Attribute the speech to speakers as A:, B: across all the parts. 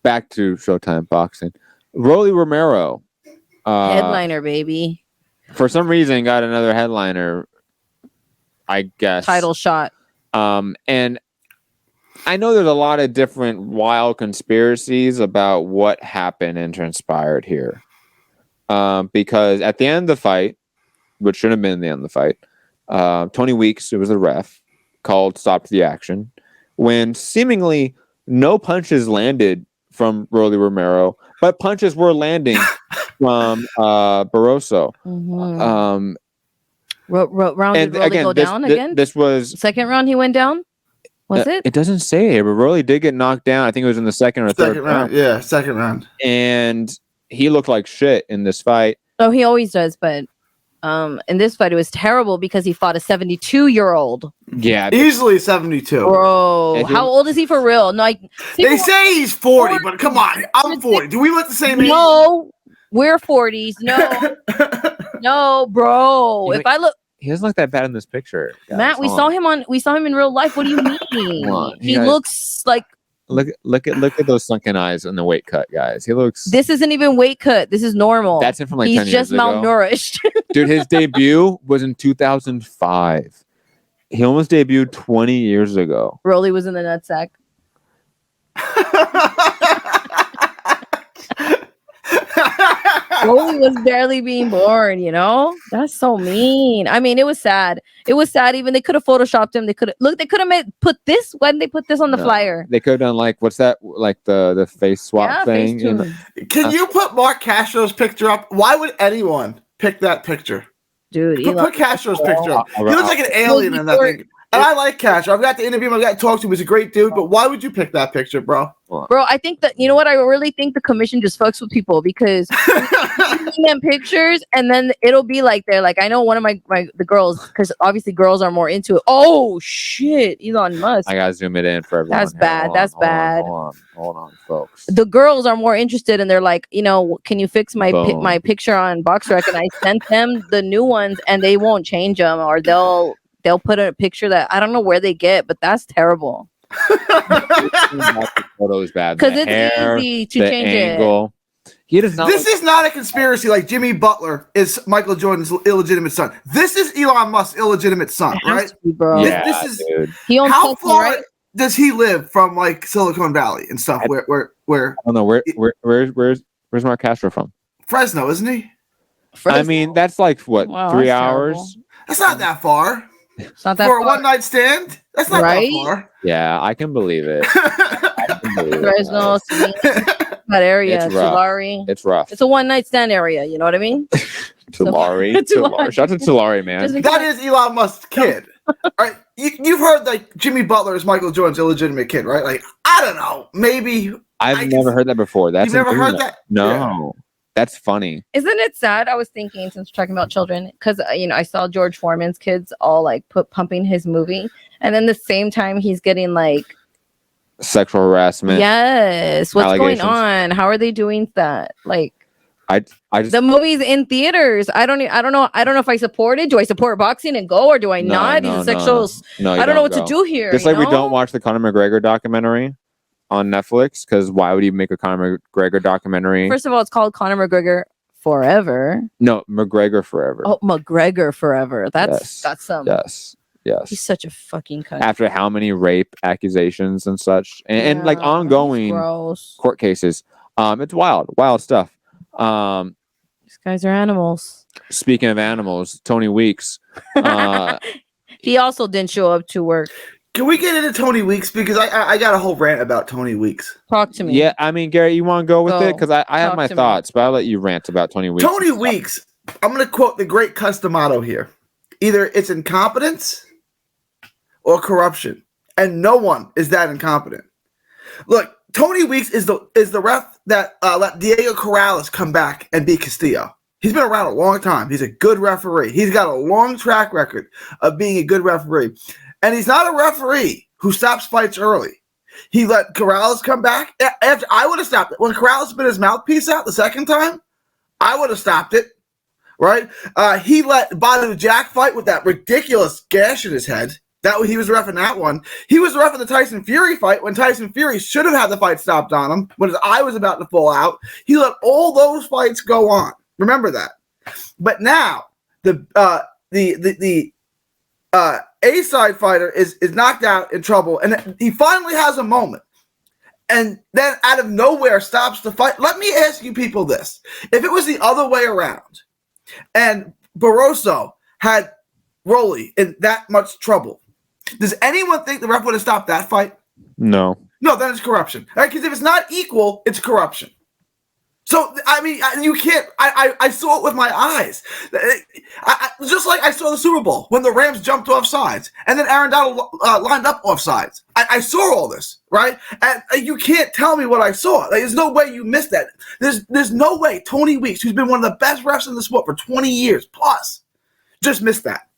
A: back to Showtime Boxing. Rolly Romero,
B: Headliner, baby.
A: For some reason, got another headliner. I guess
B: Title shot.
A: And I know there's a lot of different wild conspiracies about what happened and transpired here. Because at the end of the fight, which shouldn't have been the end of the fight, Tony Weeks, who was the ref, called stop the action when seemingly no punches landed from Rolly Romero, but punches were landing from Barroso.
B: Mm-hmm. Round did Rolly go down again?
A: This was
B: second round. He went down. Was it?
A: It doesn't say here, but Rolly did get knocked down. I think it was in the second or third round.
C: Yeah, second round.
A: And he looked like shit in this fight.
B: Oh, he always does, but in this fight it was terrible because he fought a 72-year-old.
A: Yeah,
C: easily 72.
B: Bro, how old is he for real? No,
C: they say he's 40, but come on, I'm 40. Do we look the same age?
B: No, we're 40s. No, no, bro. If I look.
A: He doesn't look that bad in this picture, guys.
B: Matt, we saw him in real life. What do you mean? He looks like
A: look at those sunken eyes and the weight cut, guys. He looks.
B: This isn't even weight cut. This is normal.
A: That's him from like 10 years ago.
B: He's just malnourished.
A: Dude, his debut was in 2005. He almost debuted 20 years ago.
B: Rolly was in the nutsack. Rolly was barely being born, you know? That's so mean. I mean, it was sad. It was sad. Even they could have photoshopped him. They could have put this. When they put this on the flyer,
A: they could have done like what's that? Like the face swap thing.
C: Can you put Mark Castro's picture up? Why would anyone pick that picture?
B: Dude,
C: put Castro's picture up. He looks like an alien in that thing. And I like Castro. I've got to interview him. I've got to talk to him. He's a great dude. But why would you pick that picture, bro?
B: Bro, I think that, you know what? I really think the commission just fucks with people because seeing them pictures and then it'll be like they're like, I know one of the girls, because obviously girls are more into it. Oh, shit. Elon Musk.
A: I got to zoom it in for everyone.
B: That's bad. That's bad.
A: Hold on, folks.
B: The girls are more interested and they're like, you know, can you fix my picture on BoxRec? And I sent them the new ones and they won't change them or they'll put a picture that I don't know where they get, but that's terrible.
A: The photo is bad
B: because it's easy to change
A: angle.
C: This is not a conspiracy like Jimmy Butler is Michael Jordan's illegitimate son. This is Elon Musk's illegitimate son, right?
B: Bro.
A: Yeah,
C: this is
A: dude.
C: How far does he live from like Silicon Valley and stuff? Where
A: I don't know where's Mark Castro from?
C: Fresno, isn't he?
A: Fresno? I mean, that's like what 3 hours?
C: Terrible. That's not that far.
B: It's not that
C: for
B: far.
C: a one night stand. That's not that far.
A: Yeah, I can believe it.
B: Fresno, that area, Tulare.
A: It's rough.
B: It's a one night stand area. You know what I mean?
A: Tulare. Shout out to Tulare, man.
C: That is Elon Musk's kid. Right? You've heard like Jimmy Butler is Michael Jordan's illegitimate kid, right? Like I don't know, maybe.
A: I've never heard that before. You've
C: never heard that?
A: No. Yeah. That's funny.
B: Isn't it sad? I was thinking since we're talking about children, because I saw George Foreman's kids all like pumping his movie, and then the same time he's getting like
A: sexual harassment.
B: Yes, what's going on? How are they doing that? Like, I just the movie's in theaters. I don't know if I support it. Do I support boxing and go, or do I not?
A: No,
B: I don't know what to do here.
A: Just like we don't watch the Conor McGregor documentary on Netflix, because why would you make a Conor McGregor documentary?
B: First of all, it's called Conor McGregor Forever.
A: No, McGregor Forever.
B: Oh, McGregor Forever. That's some.
A: Yes.
B: He's such a fucking cunt.
A: After how many rape accusations and such, and like ongoing court cases, it's wild stuff.
B: These guys are animals.
A: Speaking of animals, Tony Weeks.
B: He also didn't show up to work.
C: Can we get into Tony Weeks? Because I got a whole rant about Tony Weeks.
B: Talk to me.
A: Yeah, I mean, Gary, you want to go with it? Because I have my thoughts, but I'll let you rant about Tony Weeks.
C: Tony Weeks, I'm going to quote the great Customato here. Either it's incompetence or corruption. And no one is that incompetent. Look, Tony Weeks is the ref that let Diego Corrales come back and beat Castillo. He's been around a long time. He's a good referee. He's got a long track record of being a good referee. And he's not a referee who stops fights early. He let Corrales come back. After I would have stopped it. When Corrales spit his mouthpiece out the second time, I would have stopped it. Right? He let Badu Jack fight with that ridiculous gash in his head. He was reffing that one. He was reffing the Tyson Fury fight when Tyson Fury should have had the fight stopped on him when his eye was about to fall out. He let all those fights go on. Remember that. But now the A-side fighter is knocked out in trouble, and he finally has a moment. And then out of nowhere stops the fight. Let me ask you people this. If it was the other way around and Barroso had Rolly in that much trouble, does anyone think the ref would have stopped that fight?
A: No.
C: No, then it's corruption. Right? Because if it's not equal, it's corruption. So, I mean, you can't. I saw it with my eyes. Just like I saw the Super Bowl when the Rams jumped off sides and then Aaron Donald lined up off sides. I saw all this, right? And you can't tell me what I saw. Like, there's no way you missed that. There's no way Tony Weeks, who's been one of the best refs in the sport for 20 years plus, just missed that.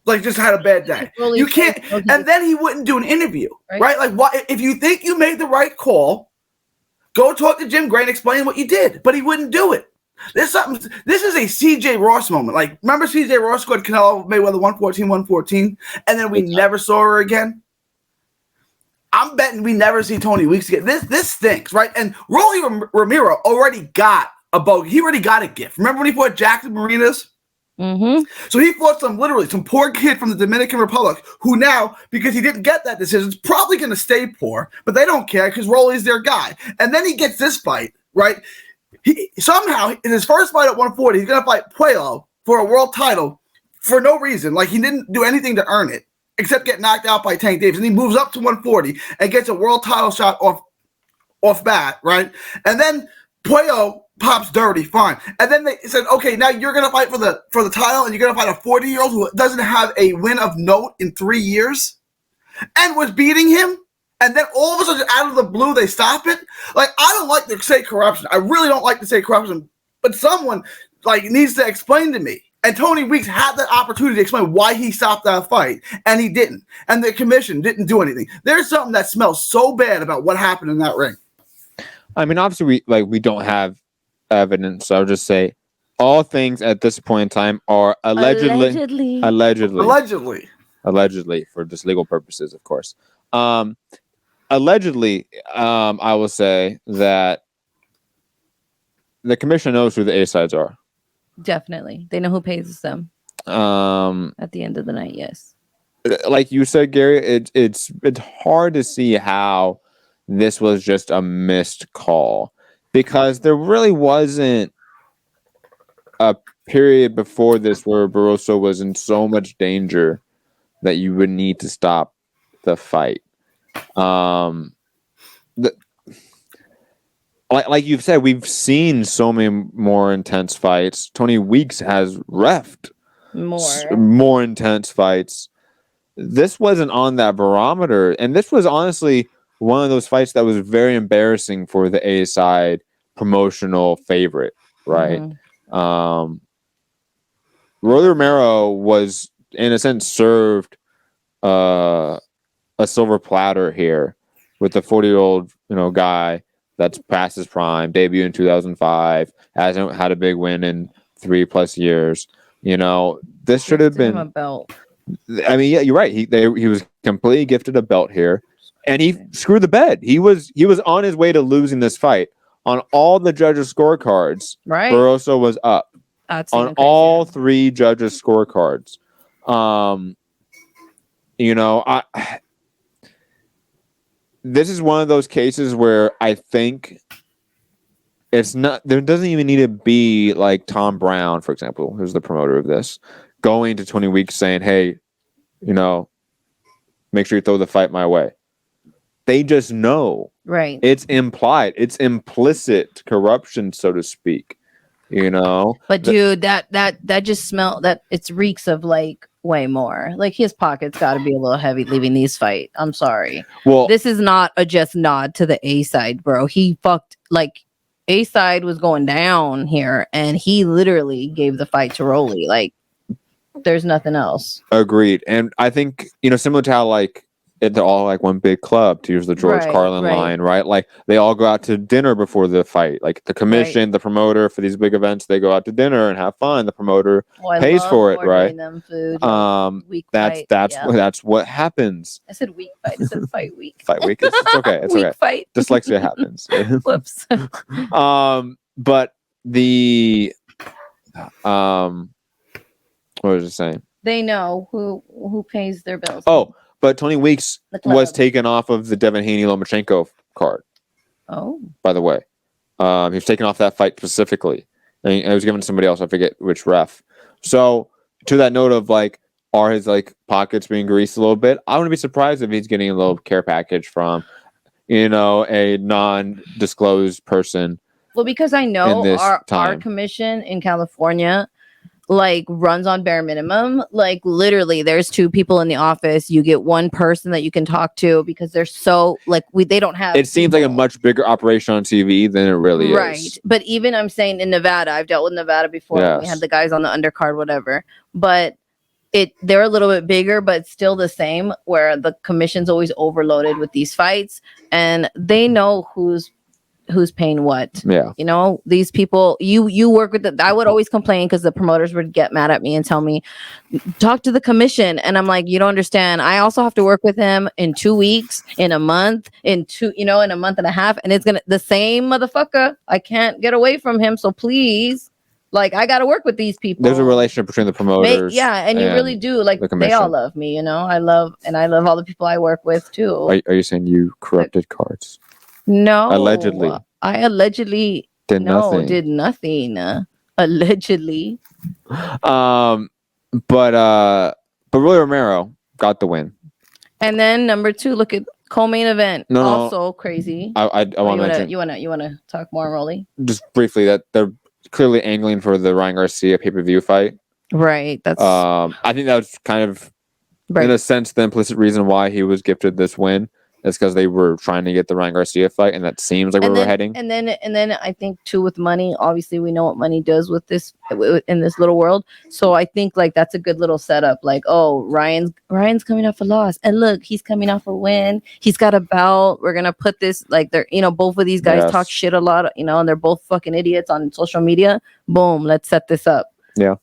C: Like, just had a bad day. You can't. And then he wouldn't do an interview, right? Like, why? If you think you made the right call, go talk to Jim Gray and explain what you did. But he wouldn't do it. This is a CJ Ross moment. Like, remember CJ Ross scored Canelo Mayweather 114, and then we never saw her again? I'm betting we never see Tony Weeks again. This stinks, right? And Rolly Romero already got a bogey. He already got a gift. Remember when he fought Jackson Marinas?
B: Mm-hmm.
C: So he fought some poor kid from the Dominican Republic who now, because he didn't get that decision, is probably going to stay poor, but they don't care because Rolly's their guy. And then he gets this fight, right? He somehow, in his first fight at 140, he's going to fight Puello for a world title for no reason. Like, he didn't do anything to earn it except get knocked out by Tank Davis. And he moves up to 140 and gets a world title shot off bat, right? And then Puello pops dirty, fine. And then they said, okay, now you're going to fight for the title, and you're going to fight a 40-year-old who doesn't have a win of note in 3 years and was beating him. And then all of a sudden, out of the blue, they stop it. Like, I don't like to say corruption. I really don't like to say corruption, but someone needs to explain to me. And Tony Weeks had that opportunity to explain why he stopped that fight, and he didn't. And the commission didn't do anything. There's something that smells so bad about what happened in that ring.
A: I mean, obviously, we don't have evidence. So I'll just say all things at this point in time are allegedly for just legal purposes, of course. Allegedly, I will say that the commission knows who the A-sides are.
B: Definitely. They know who pays them. At the end of the night, yes.
A: Like you said, Gary, it's hard to see how this was just a missed call, because there really wasn't a period before this where Barroso was in so much danger that you would need to stop the fight. Like you've said, we've seen so many more intense fights. Tony Weeks has reffed more intense fights. This wasn't on that barometer, and this was honestly one of those fights that was very embarrassing for the A-side promotional favorite, right? Mm-hmm. Rolly Romero was, in a sense, served a silver platter here with the 40-year-old, guy that's past his prime, debut in 2005, hasn't had a big win in 3+ years. This should have been
B: a belt.
A: I mean, yeah, you're right. He was completely gifted a belt here, and he screwed the bed. He was on his way to losing this fight. On all the judges' scorecards,
B: right,
A: Barroso was up on all 3 judges' scorecards. This is one of those cases where I think it's not. There doesn't even need to be like Tom Brown, for example, who's the promoter of this, going to 20 Weeks saying, "Hey, make sure you throw the fight my way." They just know.
B: Right.
A: It's implied. It's implicit corruption, so to speak.
B: But dude, that just smell that it reeks of like way more. Like his pockets got to be a little heavy leaving these fight. I'm sorry.
A: Well,
B: this is not a just nod to the A-side, bro. He fucked like A-side was going down here, and he literally gave the fight to Rolly. Like, there's nothing else.
A: Agreed. And I think, similar to how they're all like one big club, to use the George
B: Right,
A: Carlin
B: right.
A: line, right? Like they all go out to dinner before the fight. Like the commission, the promoter for these big events, they go out to dinner and have fun. The promoter
B: I
A: pays
B: love
A: for it,
B: ordering
A: right?
B: them food. Week
A: That's
B: fight.
A: that's
B: Yeah.
A: that's what happens.
B: I said week fight. I said fight week.
A: Fight week. It's okay. It's
B: week
A: okay.
B: fight.
A: Dyslexia happens.
B: Whoops.
A: But the what was I saying?
B: They know who pays their bills.
A: Oh, but Tony Weeks
B: The club.
A: was taken off of the Devin Haney Lomachenko card.
B: Oh.
A: By the way, he was taken off that fight specifically, and it was given to somebody else. I forget which ref. So to that note of like, are his like pockets being greased a little bit? I wouldn't be surprised if he's getting a little care package from, a non-disclosed person.
B: Well, because I
A: in
B: know
A: this
B: our
A: time.
B: commission in California like runs on bare minimum. Like literally there's 2 people in the office. You get one person that you can talk to because they're so like they don't have
A: It seems like a much bigger operation on TV than it really
B: right.
A: is.
B: But even I'm saying in Nevada, I've dealt with Nevada before. When we
A: Yes.
B: had the guys on the undercard, whatever. But they're a little bit bigger, but still the same, where the commission's always overloaded with these fights and they know who's paying what.
A: Yeah.
B: These people, you work with I would always complain because the promoters would get mad at me and tell me, talk to the commission. And I'm like, you don't understand. I also have to work with him in 2 weeks, in a month, in a month and a half. And it's the same motherfucker. I can't get away from him. So please, like, I got to work with these people.
A: There's a relationship between the promoters.
B: And you really do. Like, they all love me, I love all the people I work with too.
A: Are you saying you corrupted cards?
B: No.
A: Allegedly.
B: I allegedly
A: did nothing.
B: Did nothing. Allegedly.
A: But Roy Romero got the win.
B: And then number 2, look at co-main event.
A: No.
B: Also crazy.
A: I want to mention.
B: You wanna talk more, Rolly?
A: Just briefly that they're clearly angling for the Ryan Garcia pay-per-view fight.
B: Right. That's.
A: I think that was kind of, in a sense, the implicit reason why he was gifted this win. It's because they were trying to get the Ryan Garcia fight, and that seems like where we're heading.
B: And then I think too with money. Obviously, we know what money does with this in this little world. So I think like that's a good little setup. Like, oh, Ryan's coming off a loss, and look, he's coming off a win. He's got a belt. We're gonna put this like they're both of these guys talk shit a lot. And they're both fucking idiots on social media. Boom, let's set this up.
A: Yeah.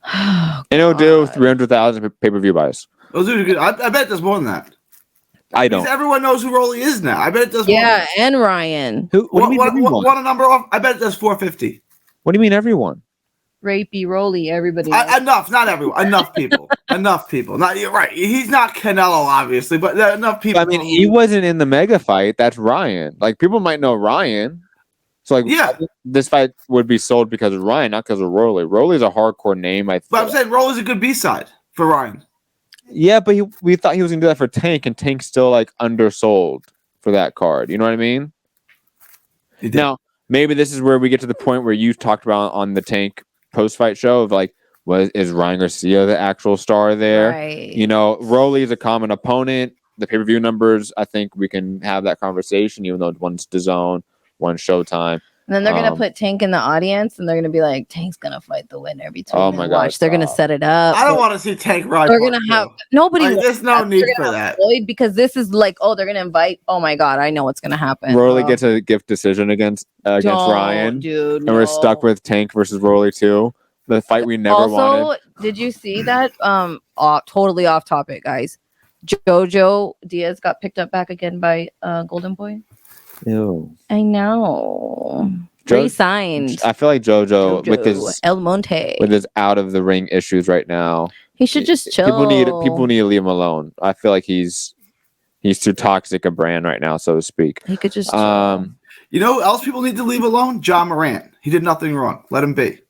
A: And it'll do 300,000 pay-per-view buys.
C: Those are good. I bet there's more than that.
A: I don't.
C: Because everyone knows who Rolly is now. I bet it does.
B: Yeah, and Ryan.
A: Who? What do you mean everyone?
C: Want a number off? I bet it does 450.
A: What do you mean everyone?
B: Rapey, Rolly, everybody.
C: Enough, not everyone. Enough people. Enough people. Not you're right. He's not Canelo, obviously, but enough people.
A: I mean, he wasn't in the mega fight. That's Ryan. Like people might know Ryan. So like,
C: yeah,
A: this fight would be sold because of Ryan, not because of Rolly. Rolly's a hardcore name. But
C: I'm saying Rolly's a good B-side for Ryan.
A: Yeah, but we thought he was gonna do that for Tank, and Tank's still like undersold for that card. You know what I mean? Now, maybe this is where we get to the point where you talked about on the Tank post-fight show of like, is Ryan Garcia the actual star there?
B: Right.
A: Rolly is a common opponent. The pay-per-view numbers, I think we can have that conversation, even though one's DAZN, one's Showtime.
B: And then they're gonna put Tank in the audience, and they're gonna be like, "Tank's gonna fight the winner between."
A: Oh my gosh!
B: They're gonna set it up.
C: I don't want to see Tank ride.
B: They're gonna have nobody.
C: There's no need for that.
B: Because this is like, they're gonna invite. Oh my god, I know what's gonna happen.
A: Rolly gets a gift decision against Ryan,
B: dude,
A: and we're stuck with Tank versus Rolly too. The fight we never wanted.
B: Did you see that? Totally off topic, guys. Jojo Diaz got picked up back again by Golden Boy.
A: Ew.
B: I know. Re-signed.
A: I feel like Jojo with his
B: El Monte
A: with his out of the ring issues right now.
B: He should just chill.
A: People need to leave him alone. I feel like he's too toxic a brand right now, so to speak.
B: He could just chill.
C: You know who else people need to leave alone? John Morant. He did nothing wrong. Let him be.